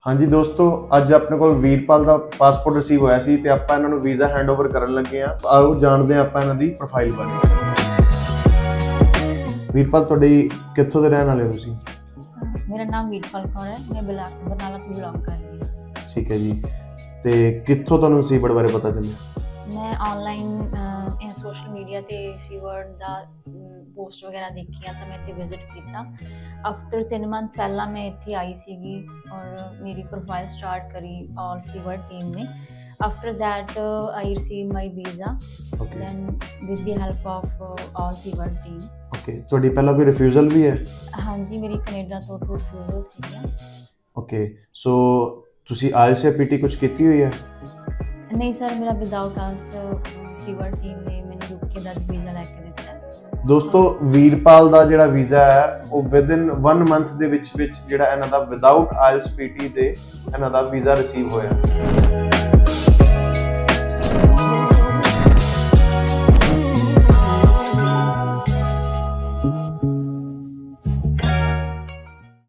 हाँ जी दोस्तों, ਅੱਜ ਆਪਣੇ ਕੋਲ ਵੀਰਪਾਲ ਦਾ ਪਾਸਪੋਰਟ ਰਿਸੀਵ ਹੋਇਆ ਸੀ ਤੇ ਆਪਾਂ ਇਹਨਾਂ ਨੂੰ ਵੀਜ਼ਾ ਹੈਂਡਓਵਰ ਕਰਨ ਲੱਗੇ ਆ। ਆਓ ਜਾਣਦੇ ਆ ਆਪਾਂ ਇਹਨਾਂ ਦੀ ਪ੍ਰੋਫਾਈਲ ਬਾਰੇ। ਵੀਰਪਾਲ ਤੁਹਾਡੀ ਕਿੱਥੋਂ ਦੇ ਰਹਿਣ ਵਾਲੇ ਹੋ ਤੁਸੀਂ? मेरा नाम वीरपाल कौर है। मैं बरनाला से बिलोंग कर रही हूँ। ठीक है जी। ਤੇ ਕਿੱਥੋਂ ਤੁਹਾਨੂੰ ਸੀਬਰਡ ਬਾਰੇ ਪਤਾ ਚੱਲਿਆ? मैं ऑनलाइन सोशल मीडिया ਤੇ ਸੀਬਰਡ ਦਾ ਪੋਸਟ ਵਗੈਰਾ ਦੇਖੀਆਂ ਤਾਂ ਮੈਂ ਇੱਥੇ ਵਿਜ਼ਿਟ ਕੀਤਾ। ਆਫਟਰ 3 ਮੰਥ ਪਹਿਲਾਂ ਮੈਂ ਇੱਥੇ ਆਈ ਸੀਗੀ ਔਰ ਮੇਰੀ ਪ੍ਰੋਫਾਈਲ ਸਟਾਰਟ ਕਰੀ ऑल सीबर्ड टीम ने। After that I receive my visa then with the help of all Seabird team. Okay, ਤੁਹਾਡੀ ਪਹਿਲਾਂ ਕੋਈ ਰਿਫਿਊਜ਼ਲ ਵੀ ਹੈ? ਹਾਂਜੀ, ਮੇਰੀ ਕੈਨੇਡਾ ਤੋਂ ਰਿਫਿਊਜ਼ਲ ਸੀਗੀ। ਓਕੇ, ਸੋ ਤੁਸੀਂ ਆਇਲਸ ਜਾਂ ਪੀਟੀ ਕੁਝ ਕੀਤੀ ਹੋਈ ਹੈ? ਨਹੀਂ ਸਰ, ਮੇਰਾ ਵਿਦਆਊਟ ਆਇਲਸ ਸੀਬਰਡ ਟੀਮ ਨੇ ਮੈਨੂੰ UK ਦਾ ਵੀਜ਼ਾ ਲੈ ਕੇ ਦਿੱਤਾ। ਦੋਸਤੋ, ਵੀਰਪਾਲ ਦਾ ਜਿਹੜਾ ਵੀਜ਼ਾ ਹੈ ਉਹ ਵਿਦਿਨ 1 ਮੰਥ ਦੇ ਵਿੱਚ ਜਿਹੜਾ ਇਹਨਾਂ ਦਾ ਵਿਦਆਊਟ ਆਇਲਸ ਪੀਟੀ ਦੇ ਇਹਨਾਂ ਦਾ ਵੀਜ਼ਾ ਰਿਸੀਵ ਹੋਇਆ।